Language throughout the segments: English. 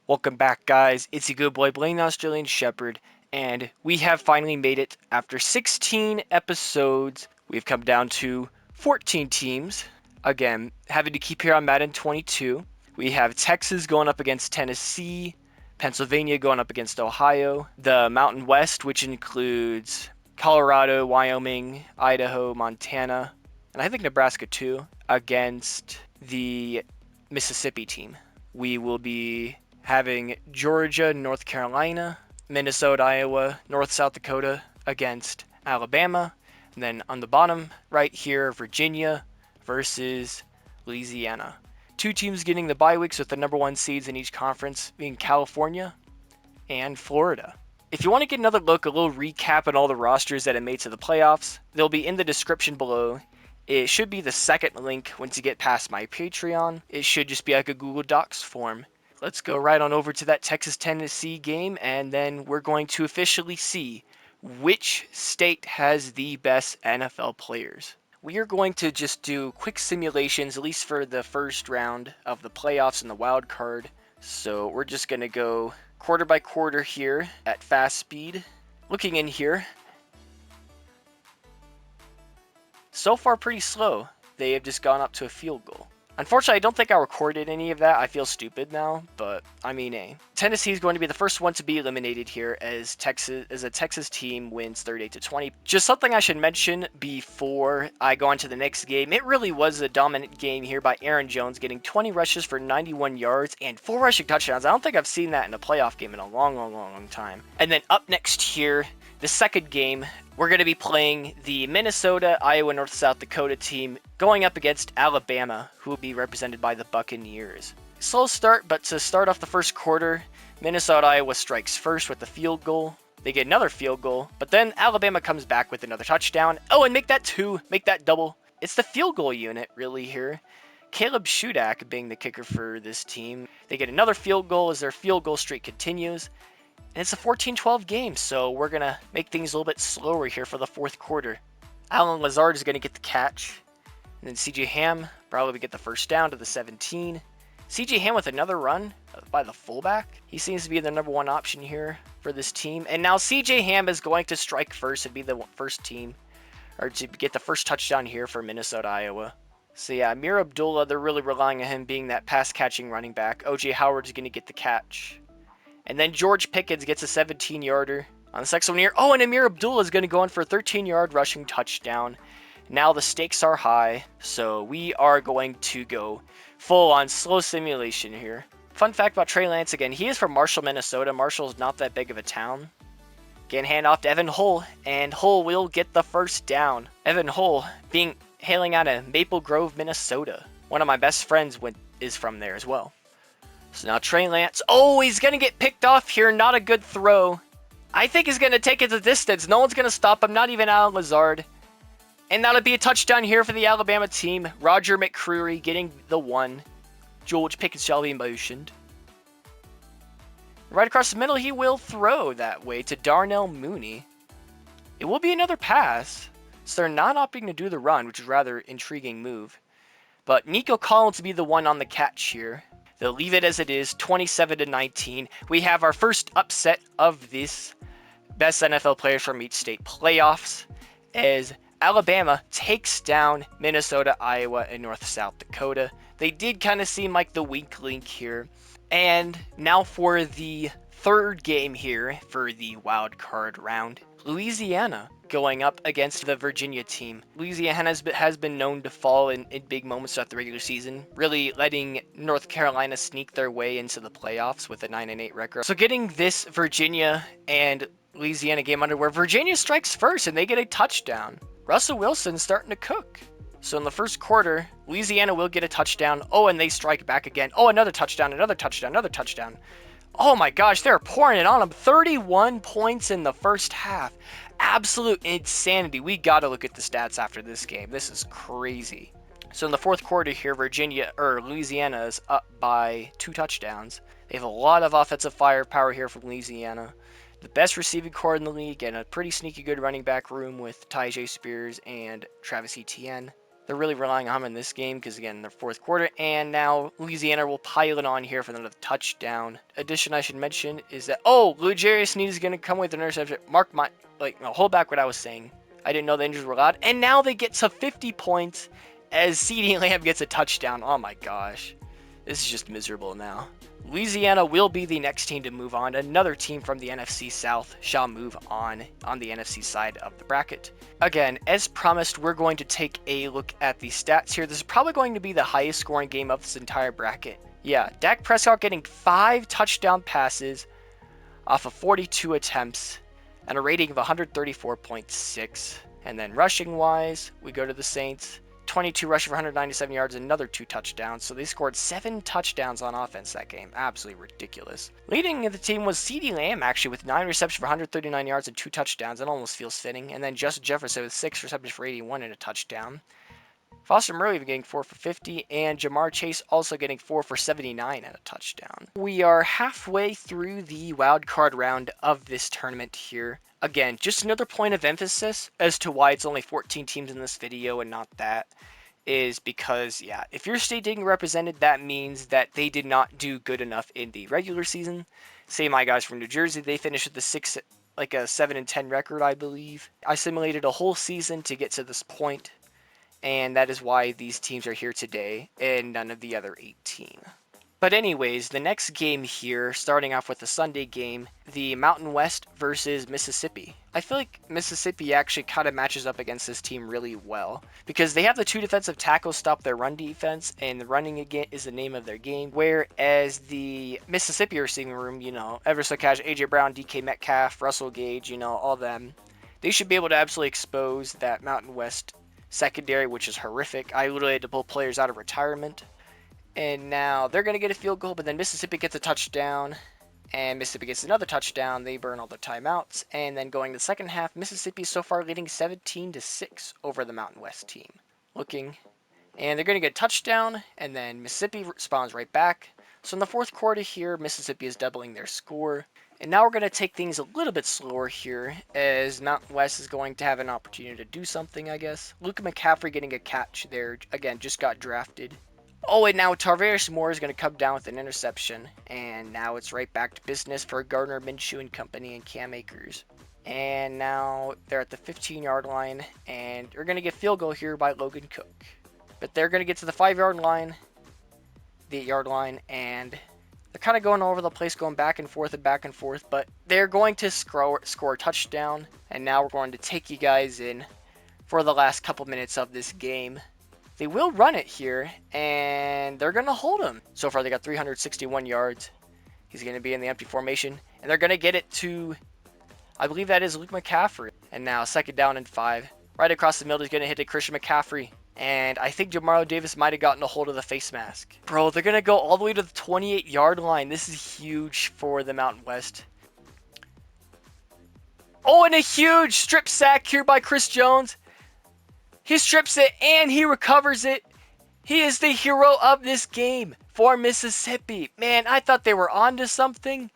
Welcome back, guys. It's your good boy, Blaine the Australian Shepherd, and we have finally made it. After 16 episodes, we've come down to 14 teams. Again, having to keep here on Madden 22. We have Texas going up against Tennessee, Pennsylvania going up against Ohio, the Mountain West, which includes Colorado, Wyoming, Idaho, Montana, and I think Nebraska too, against the Mississippi team. We will be having Georgia, North Carolina, Minnesota, Iowa, North South Dakota against Alabama. And then on the bottom right here, Virginia versus Louisiana. Two teams getting the bye weeks with the number one seeds in each conference being California and Florida. If you want to get another look, a little recap on all the rosters that have made to the playoffs, they'll be in the description below. It should be the second link once you get past my Patreon. It should just be like a Google Docs form. Let's go right on over to that Texas-Tennessee game, and then we're going to officially see which state has the best NFL players. We are going to just do quick simulations, at least for the first round of the playoffs and the wild card. So we're just going to go quarter by quarter here at fast speed. Looking in here, so far pretty slow. They have just gone up to a field goal. Unfortunately, I don't think I recorded any of that. I feel stupid now, but I mean, Tennessee is going to be the first one to be eliminated here as a Texas team wins 38-20. Just something I should mention before I go on to the next game. It really was a dominant game here by Aaron Jones, getting 20 rushes for 91 yards and 4 rushing touchdowns. I don't think I've seen that in a playoff game in a long time. And then up next here, the second game, we're going to be playing the Minnesota, Iowa, North South Dakota team going up against Alabama, who will be represented by the Buccaneers. Slow start, but to start off the first quarter, Minnesota, Iowa strikes first with the field goal. They get another field goal, but then Alabama comes back with another touchdown. Oh, and make that two, make that double. It's the field goal unit, really, here. Caleb Shudak being the kicker for this team. They get another field goal as their field goal streak continues. And it's a 14-12 game, so we're going to make things a little bit slower here for the fourth quarter. Allen Lazard is going to get the catch. And then C.J. Ham probably get the first down to the 17. C.J. Ham with another run by the fullback. He seems to be the number one option here for this team. And now C.J. Ham is going to strike first and be the first team, or to get the first touchdown here for Minnesota, Iowa. So yeah, Amir Abdullah, they're really relying on him being that pass-catching running back. O.J. Howard's going to get the catch. And then George Pickens gets a 17-yarder on the second one here. Oh, and Amir Abdullah is going to go in for a 13-yard rushing touchdown. Now the stakes are high, so we are going to go full on slow simulation here. Fun fact about Trey Lance again, he is from Marshall, Minnesota. Marshall's not that big of a town. Again, hand off to Evan Hull, and Hull will get the first down. Evan Hull hailing out of Maple Grove, Minnesota. One of my best friends is from there as well. So now Trey Lance, oh, he's going to get picked off here. Not a good throw. I think he's going to take it the distance. No one's going to stop him, not even Allen Lazard. And that'll be a touchdown here for the Alabama team. Roger McCreary getting the one. George Pickens shall be motioned. Right across the middle, he will throw that way to Darnell Mooney. It will be another pass. So they're not opting to do the run, which is a rather intriguing move. But Nico Collins will be the one on the catch here. They'll leave it as it is, 27-19. We have our first upset of this best NFL players from each state playoffs as Alabama takes down Minnesota, Iowa, and North South Dakota. They did kind of seem like the weak link here. And now for the third game here for the wild card round. Louisiana going up against the Virginia team. Louisiana has been known to fall in big moments throughout the regular season, really letting North Carolina sneak their way into the playoffs with a 9-8 record. So getting this Virginia and Louisiana game under where Virginia strikes first and they get a touchdown. Russell Wilson starting to cook. So in the first quarter, Louisiana will get a touchdown. Oh, and they strike back again. Oh, another touchdown, another touchdown, another touchdown. Oh my gosh, they're pouring it on them. 31 points in the first half. Absolute insanity. We got to look at the stats after this game. This is crazy. So in the fourth quarter here, Louisiana is up by 2 touchdowns. They have a lot of offensive firepower here from Louisiana. The best receiving core in the league and a pretty sneaky good running back room with Tyjae Spears and Travis Etienne. They're really relying on him in this game because, again, they're fourth quarter. And now Louisiana will pile it on here for another touchdown. Addition I should mention is that, oh, L'Jarius Sneed is going to come with an interception. Mark my, no, hold back what I was saying. I didn't know the injuries were allowed. And now they get to 50 points as CeeDee Lamb gets a touchdown. Oh my gosh. This is just miserable now. Louisiana will be the next team to move on. Another team from the NFC South shall move on the NFC side of the bracket. Again, as promised, we're going to take a look at the stats here. This is probably going to be the highest scoring game of this entire bracket. Yeah, Dak Prescott getting 5 touchdown passes off of 42 attempts and a rating of 134.6. And then rushing wise, we go to the Saints. 22 rushing for 197 yards, another 2 touchdowns. So they scored 7 touchdowns on offense that game. Absolutely ridiculous. Leading the team was CeeDee Lamb, actually, with 9 receptions for 139 yards and 2 touchdowns. That almost feels fitting. And then Justin Jefferson with 6 receptions for 81 and a touchdown. Foster Murray getting 4 for 50, and Jamar Chase also getting 4 for 79 and a touchdown. We are halfway through the wild card round of this tournament here. Again, just another point of emphasis as to why it's only 14 teams in this video and not that is because, yeah, if your state didn't get represented, that means that they did not do good enough in the regular season. Say my guys from New Jersey, they finished with a 7-10 record, I believe. I simulated a whole season to get to this point. And that is why these teams are here today and none of the other 18. But anyways, the next game here, starting off with the Sunday game, the Mountain West versus Mississippi. I feel like Mississippi actually kind of matches up against this team really well because they have the 2 defensive tackles stop their run defense, and the running again is the name of their game. Whereas the Mississippi receiving room, ever so cash, AJ Brown, DK Metcalf, Russell Gage, all them, they should be able to absolutely expose that Mountain West secondary, which is horrific. I literally had to pull players out of retirement. And now they're going to get a field goal, but then Mississippi gets a touchdown, and Mississippi gets another touchdown. They burn all their timeouts, and then going to the second half, Mississippi so far leading 17-6 over the Mountain West team. And they're going to get a touchdown, and then Mississippi responds right back. So in the fourth quarter here, Mississippi is doubling their score. And now we're going to take things a little bit slower here, as Mountain West is going to have an opportunity to do something, I guess. Luka McCaffrey getting a catch there, again, just got drafted. Oh, and now Tarvarius Moore is going to come down with an interception, and now it's right back to business for Gardner Minshew and company and Cam Akers. And now they're at the 15-yard line, and they're going to get field goal here by Logan Cook. But they're going to get to the 5-yard line, the 8-yard line, and they're kind of going all over the place, going back and forth, but they're going to score a touchdown. And now we're going to take you guys in for the last couple minutes of this game. They will run it here, and they're going to hold him. So far, they got 361 yards. He's going to be in the empty formation, and they're going to get it to, I believe that is Luke McCaffrey. And now 2nd down and 5. Right across the middle, he's going to hit it Christian McCaffrey. And I think Jamaro Davis might have gotten a hold of the face mask. Bro, they're going to go all the way to the 28-yard line. This is huge for the Mountain West. Oh, and a huge strip sack here by Chris Jones. He strips it and he recovers it. He is the hero of this game for Mississippi. Man, I thought they were onto something.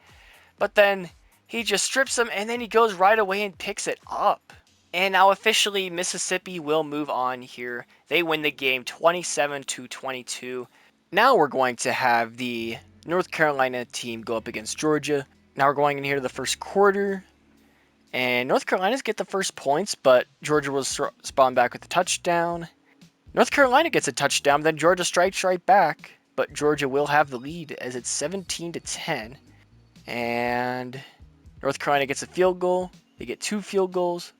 But then he just strips him and then he goes right away and picks it up. And now officially Mississippi will move on here. They win the game 27-22. Now we're going to have the North Carolina team go up against Georgia. Now we're going in here to the first quarter. And North Carolina's get the first points, but Georgia will spawn back with a touchdown. North Carolina gets a touchdown, then Georgia strikes right back. But Georgia will have the lead as it's 17-10. And North Carolina gets a field goal. They get 2 field goals.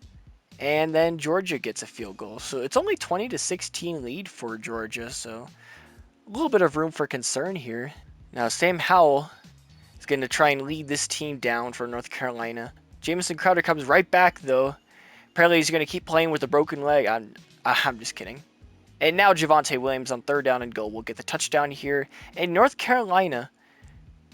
And then Georgia gets a field goal. So it's only 20-16 lead for Georgia. So a little bit of room for concern here. Now Sam Howell is going to try and lead this team down for North Carolina. Jamison Crowder comes right back though. Apparently he's going to keep playing with a broken leg. I'm just kidding. And now Javonte Williams on 3rd down and goal will get the touchdown here. And North Carolina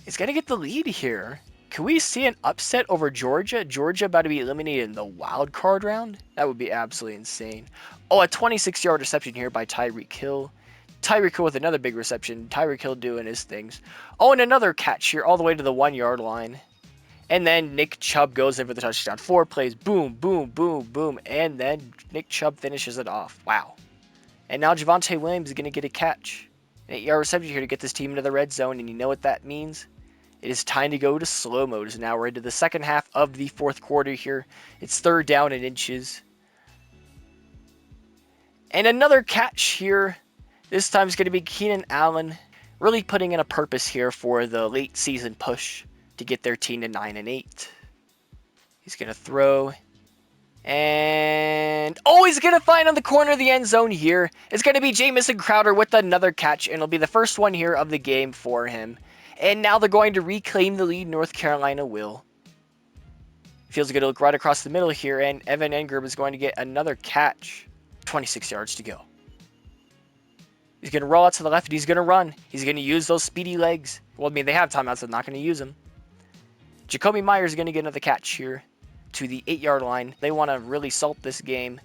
is going to get the lead here. Can we see an upset over Georgia? Georgia about to be eliminated in the wild card round? That would be absolutely insane. Oh, a 26-yard reception here by Tyreek Hill. Tyreek Hill with another big reception. Tyreek Hill doing his things. Oh, and another catch here all the way to the 1-yard line. And then Nick Chubb goes in for the touchdown. 4 plays. Boom, boom, boom, boom. And then Nick Chubb finishes it off. Wow. And now Javonte Williams is going to get a catch. An 8-yard reception here to get this team into the red zone, and you know what that means? It is time to go to slow mode. So now we're into the second half of the fourth quarter here. It's 3rd down and inches. And another catch here. This time it's going to be Keenan Allen, really putting in a purpose here for the late season push to get their team to 9-8. He's going to throw. And he's going to find on the corner of the end zone here. It's going to be Jamison Crowder with another catch, and it'll be the first one here of the game for him. And now they're going to reclaim the lead. North Carolina will. Field's going to look right across the middle here, and Evan Engram is going to get another catch. 26 yards to go. He's going to roll out to the left, and he's going to run. He's going to use those speedy legs. Well, I mean, they have timeouts, so they're not going to use them. Jacoby Myers is going to get another catch here to the 8-yard line. They want to really salt this game.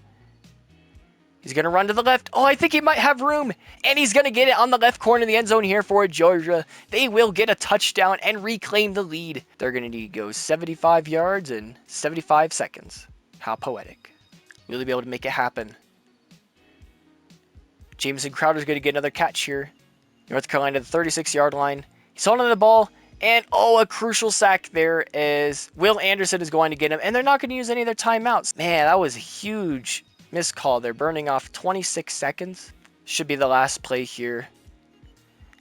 He's going to run to the left. I think he might have room. And he's going to get it on the left corner of the end zone here for Georgia. They will get a touchdown and reclaim the lead. They're going to need to go 75 yards in 75 seconds. How poetic. Really be able to make it happen. Jamison Crowder's going to get another catch here. North Carolina to the 36-yard line. He's holding the ball. And, a crucial sack there as Will Anderson is going to get him. And they're not going to use any of their timeouts. Man, that was a huge missed call. They're burning off 26 seconds. Should be the last play here.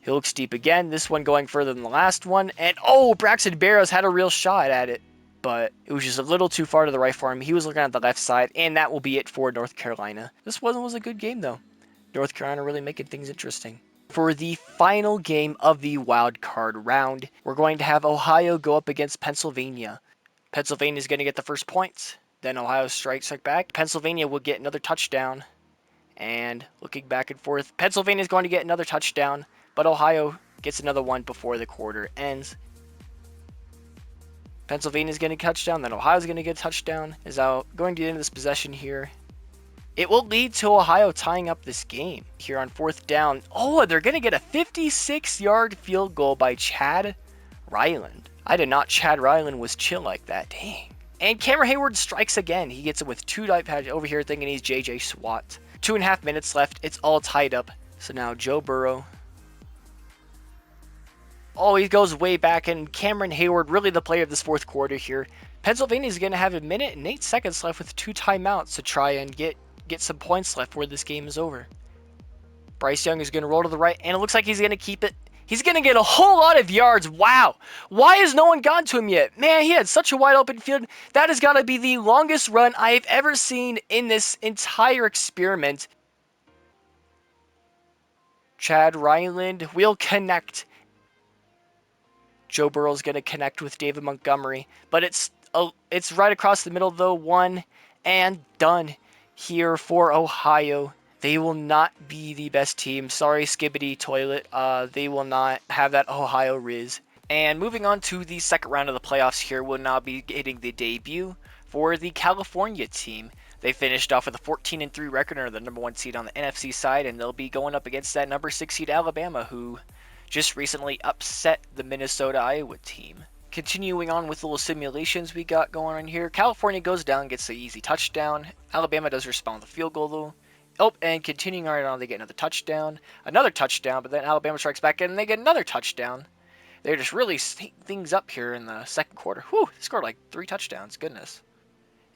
He looks deep again. This one going further than the last one. And, Braxton Barrows had a real shot at it. But it was just a little too far to the right for him. He was looking at the left side. And that will be it for North Carolina. This was a good game, though. North Carolina really making things interesting. For the final game of the wild card round, we're going to have Ohio go up against Pennsylvania. Pennsylvania is going to get the first points. Then Ohio strikes back. Pennsylvania will get another touchdown. And looking back and forth, Pennsylvania is going to get another touchdown. But Ohio gets another one before the quarter ends. Pennsylvania is getting a touchdown. Then Ohio is going to get a touchdown. Is now going to get into this possession here. It will lead to Ohio tying up this game here on 4th down. They're going to get a 56-yard field goal by Chad Ryland. I did not Chad Ryland was chill like that. Dang. And Cameron Hayward strikes again. He gets it with 2 dive pads over here thinking he's J.J. Swat. 2.5 minutes left. It's all tied up. So now Joe Burrow. He goes way back, and Cameron Hayward, really the player of this fourth quarter here. Pennsylvania is going to have 1 minute and 8 seconds left with 2 timeouts to try and get some points left where this game is over. Bryce Young is going to roll to the right, and it looks like he's going to keep it. He's going to get a whole lot of yards. Wow. Why has no one gone to him yet? Man, he had such a wide open field. That has got to be the longest run I've ever seen in this entire experiment. Chad Ryland will connect. Joe Burrow's going to connect with David Montgomery, but it's right across the middle though. 1 and done. Here for Ohio. They will not be the best team. Sorry, Skibbity Toilet. They will not have that Ohio Riz. And moving on to the second round of the playoffs here, we'll now be getting the debut for the California team. They finished off with a 14-3 record and are the number 1 seed on the NFC side, and they'll be going up against that number 6 seed Alabama, who just recently upset the Minnesota-Iowa team. Continuing on with the little simulations we got going on here. California goes down, gets the easy touchdown. Alabama does respond with a field goal though. And continuing right on, they get another touchdown, but then Alabama strikes back and they get another touchdown. They're just really setting things up here in the second quarter. Whew, they scored like 3 touchdowns, goodness.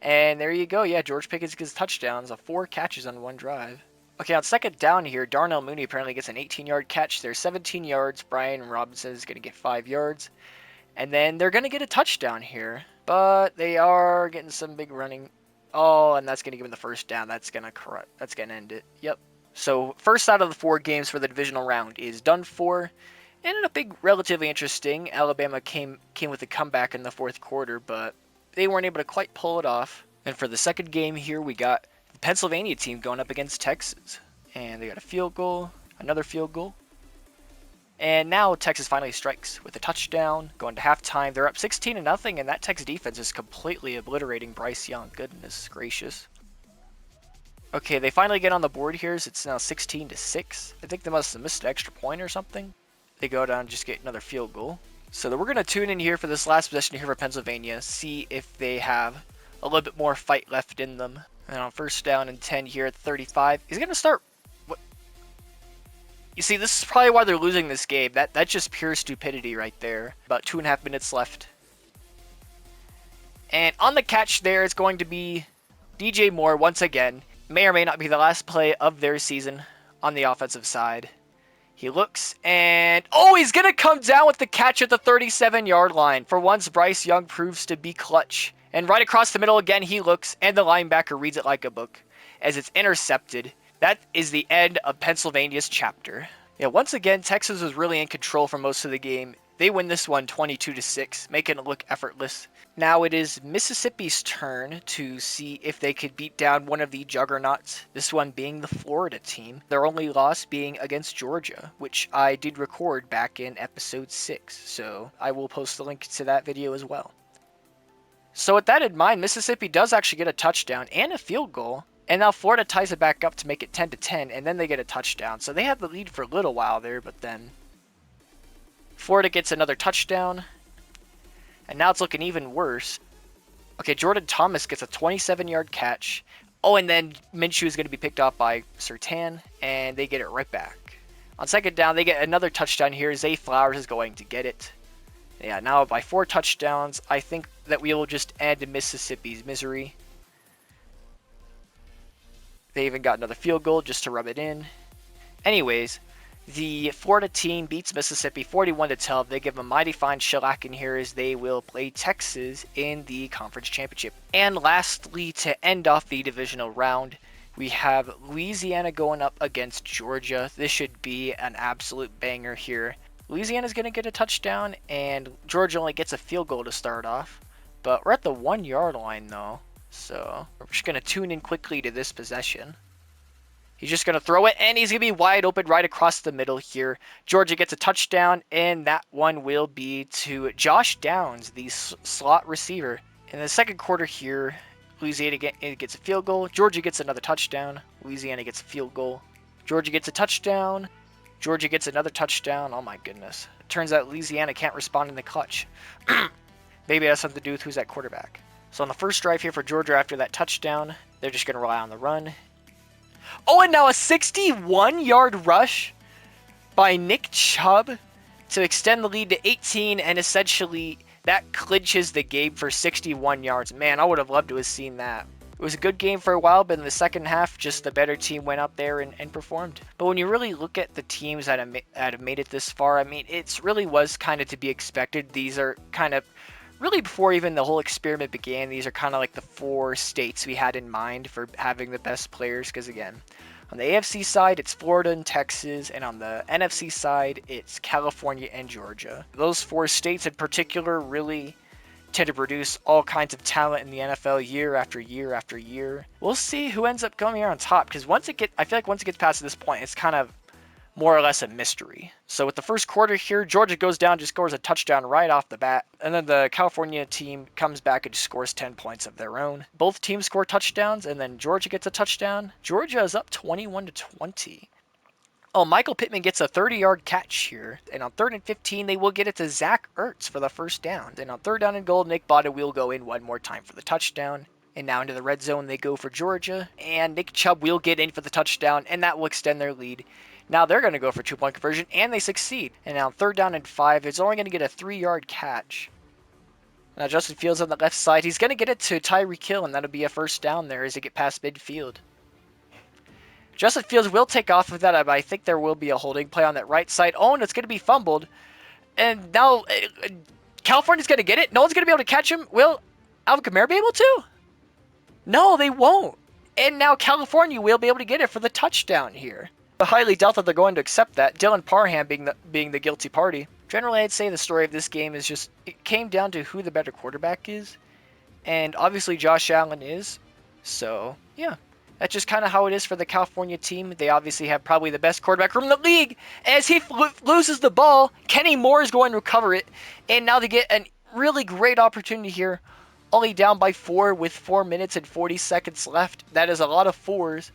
And there you go, yeah, George Pickens gets touchdowns of 4 catches on 1 drive. Okay, on second down here, Darnell Mooney apparently gets an 18-yard catch. There's 17 yards. Brian Robinson is going to get 5 yards. And then they're going to get a touchdown here. But they are getting some big running. And that's going to give them the first down. That's going to end it. Yep. So first out of the 4 games for the divisional round is done for. And in a big, relatively interesting, Alabama came with a comeback in the fourth quarter, but they weren't able to quite pull it off. And for the second game here, we got the Pennsylvania team going up against Texas. And they got a field goal, another field goal. And now Texas finally strikes with a touchdown, going to halftime. They're up 16-0, and that Texas defense is completely obliterating Bryce Young. Goodness gracious. Okay, they finally get on the board here. So it's now 16-6. I think they must have missed an extra point or something. They go down and just get another field goal. So we're going to tune in here for this last possession here for Pennsylvania, see if they have a little bit more fight left in them. And on first down and 10 here at 35, he's going to start. You see, this is probably why they're losing this game. That's just pure stupidity right there. About 2.5 minutes left. And on the catch there, it's going to be DJ Moore once again. May or may not be the last play of their season on the offensive side. He looks and... oh, he's going to come down with the catch at the 37-yard line. For once, Bryce Young proves to be clutch. And right across the middle again, he looks, and the linebacker reads it like a book as it's intercepted. That is the end of Pennsylvania's chapter. Yeah, once again, Texas was really in control for most of the game. They win this one 22-6, making it look effortless. Now it is Mississippi's turn to see if they could beat down one of the juggernauts, this one being the Florida team. Their only loss being against Georgia, which I did record back in episode 6, so I will post the link to that video as well. So with that in mind, Mississippi does actually get a touchdown and a field goal, and now Florida ties it back up to make it 10-10, and then they get a touchdown. So they had the lead for a little while there, but then Florida gets another touchdown. And now it's looking even worse. Okay, Jordan Thomas gets a 27-yard catch. Oh, and then Minshew is going to be picked off by Surtain, and they get it right back. On second down, they get another touchdown here. Zay Flowers is going to get it. Yeah, now by 4 touchdowns, I think that we will just end Mississippi's misery. They even got another field goal just to rub it in. Anyways, the Florida team beats Mississippi 41-12. They give a mighty fine shellacking here as they will play Texas in the conference championship. And lastly, to end off the divisional round, we have Louisiana going up against Georgia. This should be an absolute banger here. Louisiana's going to get a touchdown, and Georgia only gets a field goal to start off. But we're at the 1-yard line, though. So we're just going to tune in quickly to this possession. He's just going to throw it, and he's going to be wide open right across the middle here. Georgia gets a touchdown, and that one will be to Josh Downs, the slot receiver. In the second quarter here, Louisiana gets a field goal. Georgia gets another touchdown. Louisiana gets a field goal. Georgia gets a touchdown. Georgia gets another touchdown. Oh my goodness. It turns out Louisiana can't respond in the clutch. Maybe it has something to do with who's at quarterback. So on the first drive here for Georgia after that touchdown, they're just going to rely on the run. Oh, and now a 61-yard rush by Nick Chubb to extend the lead to 18, and essentially that clinches the game for 61 yards. Man, I would have loved to have seen that. It was a good game for a while, but in the second half, just the better team went up there and performed. But when you really look at the teams that have made it this far, I mean, it really was kind of to be expected. These are kind of, really before even the whole experiment began, these are kind of like the 4 states we had in mind for having the best players. Because again, on the AFC side, it's Florida and Texas, and on the NFC side, it's California and Georgia. Those 4 states in particular really tend to produce all kinds of talent in the NFL year after year after year. We'll see who ends up coming out on top, because I feel like once it gets past this point, it's kind of more or less a mystery. So with the first quarter here, Georgia goes down, just scores a touchdown right off the bat, and then the California team comes back and just scores 10 points of their own. Both teams score touchdowns, and then Georgia gets a touchdown. Georgia is up 21-20. Oh, Michael Pittman gets a 30-yard catch here. And on 3rd and 15, they will get it to Zach Ertz for the first down. And on 3rd down and goal, Nick Botta will go in one more time for the touchdown. And now into the red zone they go for Georgia. And Nick Chubb will get in for the touchdown, and that will extend their lead. Now they're going to go for 2-point conversion, and they succeed. And now on 3rd down and 5, it's only going to get a 3-yard catch. Now Justin Fields on the left side. He's going to get it to Tyreek Hill, and that'll be a first down there as they get past midfield. Justin Fields will take off with that, but I think there will be a holding play on that right side. Oh, and it's going to be fumbled. And now California's going to get it. No one's going to be able to catch him. Will Alvin Kamara be able to? No, they won't. And now California will be able to get it for the touchdown here. I highly doubt that they're going to accept that. Dylan Parham being the guilty party. Generally, I'd say the story of this game is just, it came down to who the better quarterback is. And obviously Josh Allen is. So, yeah. That's just kind of how it is for the California team. They obviously have probably the best quarterback from the league. As he loses the ball, Kenny Moore is going to recover it. And now they get a really great opportunity here. Only down by 4 with 4 minutes and 40 seconds left. That is a lot of 4s.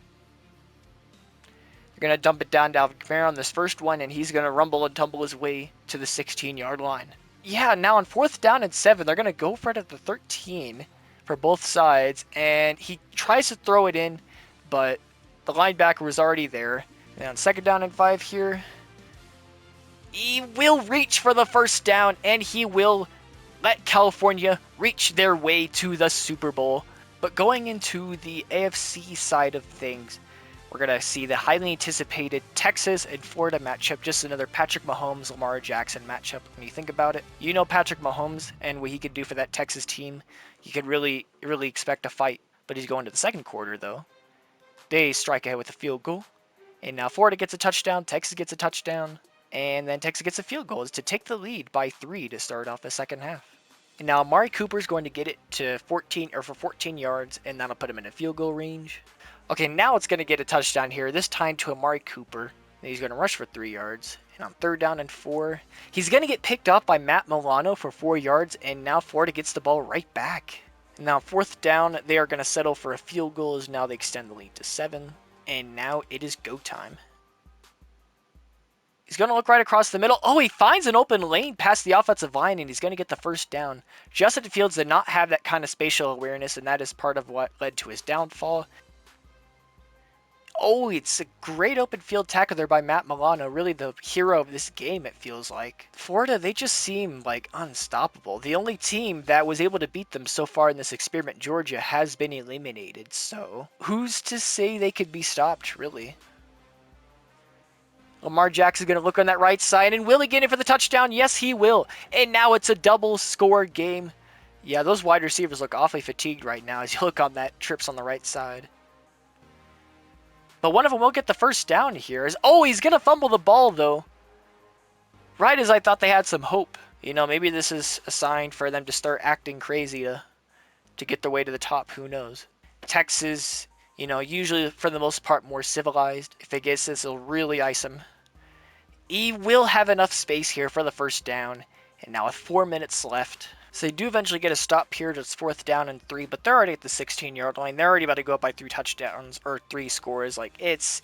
They're going to dump it down to Alvin Kamara on this first one, and he's going to rumble and tumble his way to the 16-yard line. Yeah, now on 4th down and 7, they're going to go for it at the 13 for both sides. And he tries to throw it in, but the linebacker was already there. And on 2nd down and 5 here, He will reach for the first down, and he will let California reach their way to the Super Bowl. But going into the AFC side of things, we're going to see the highly anticipated Texas and Florida matchup, just another Patrick Mahomes, Lamar Jackson matchup. When you think about it, you know Patrick Mahomes and what he could do for that Texas team. You could really expect a fight. But he's going to the second quarter, though. They strike ahead with a field goal. And now Florida gets a touchdown, Texas gets a touchdown, and then Texas gets a field goal. It's to take the lead by 3 to start off the second half. And now Amari Cooper's going to get it to 14 yards, and that'll put him in a field goal range. Okay, now it's going to get a touchdown here, this time to Amari Cooper. And he's going to rush for 3 yards. And on 3rd down and 4, he's going to get picked off by Matt Milano for 4 yards, and now Florida gets the ball right back. And now 4th down, they are going to settle for a field goal as now they extend the lead to 7. And now it is go time. He's going to look right across the middle. Oh, he finds an open lane past the offensive line, and he's going to get the first down. Justin Fields did not have that kind of spatial awareness, and that is part of what led to his downfall. Oh, it's a great open field tackle there by Matt Milano. Really the hero of this game, it feels like. Florida, they just seem like unstoppable. The only team that was able to beat them so far in this experiment, Georgia, has been eliminated. So who's to say they could be stopped, really? Lamar Jackson's going to look on that right side, and will he get it for the touchdown? Yes, he will. And now it's a double score game. Yeah, those wide receivers look awfully fatigued right now as you look on that trips on the right side. But one of them will get the first down here. Oh, he's going to fumble the ball, though. Right as I thought they had some hope. You know, maybe this is a sign for them to start acting crazy to get their way to the top. Who knows? Texas, you know, usually for the most part more civilized. If it gets this, it'll really ice him. He will have enough space here for the first down. And now with 4 minutes left. So they do eventually get a stop here. It's 4th down and 3, but they're already at the 16-yard line. They're already about to go up by 3 touchdowns or 3 scores. Like it's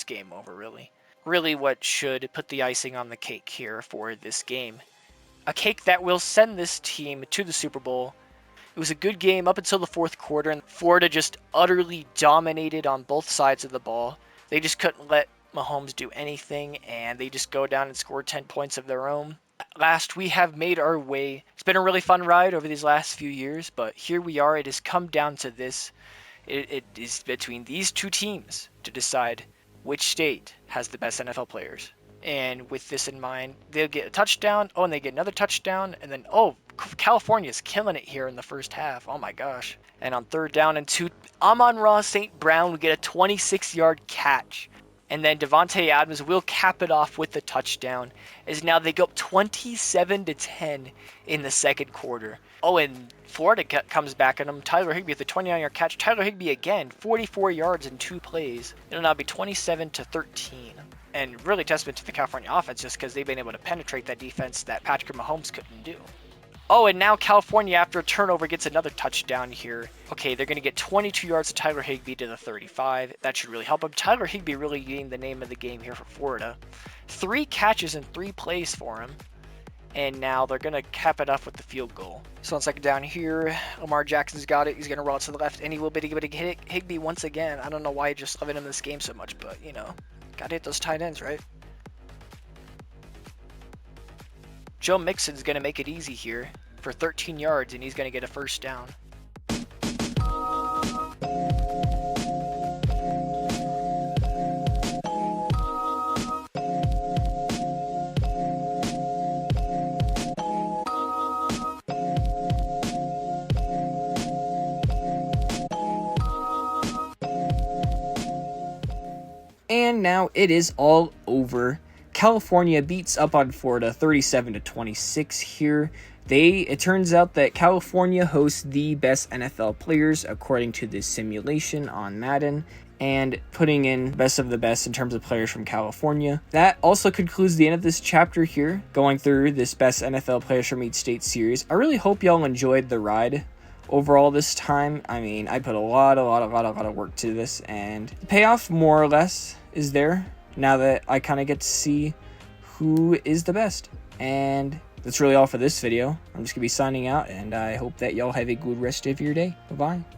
game over, really. Really what should put the icing on the cake here for this game. A cake that will send this team to the Super Bowl. It was a good game up until the 4th quarter, and Florida just utterly dominated on both sides of the ball. They just couldn't let Mahomes do anything, and they just go down and score 10 points of their own. Last, we have made our way. It's been a really fun ride over these last few years, but here we are. It has come down to this. It is between these two teams to decide which state has the best NFL players. And with this in mind, they'll get a touchdown. Oh, and they get another touchdown. And then, oh, California's killing it here in the first half. Oh, my gosh. And on 3rd down and 2, Amon-Ra St. Brown would get a 26-yard catch. And then Devontae Adams will cap it off with the touchdown, as now they go up 27-10 in the second quarter. Oh, and Florida comes back at him. Tyler Higbee with the 29-yard catch. Tyler Higbee again, 44 yards in 2 plays. It'll now be 27-13. And really testament to the California offense, just because they've been able to penetrate that defense that Patrick Mahomes couldn't do. Oh, and now California, after a turnover, gets another touchdown here. Okay, they're going to get 22 yards to Tyler Higbee to the 35. That should really help him. Tyler Higbee really getting the name of the game here for Florida. 3 catches in 3 plays for him. And now they're going to cap it off with the field goal. So on 2nd down here, Lamar Jackson's got it. He's going to roll it to the left, and he will be able to hit Higbee once again. I don't know why I just loving him in this game so much, but, you know, got to hit those tight ends, right? Joe Mixon's going to make it easy here for 13 yards, and he's going to get a first down. And now it is all over. California beats up on Florida 37-26 here. It turns out that California hosts the best NFL players according to this simulation on Madden, and putting in best of the best in terms of players from California. That also concludes the end of this chapter here, going through this best NFL players from each state series. I really hope y'all enjoyed the ride overall this time. I mean, I put a lot of work to this, and the payoff more or less is there now that I kind of get to see who is the best. And that's really all for this video. I'm just going to be signing out, and I hope that y'all have a good rest of your day. Bye-bye.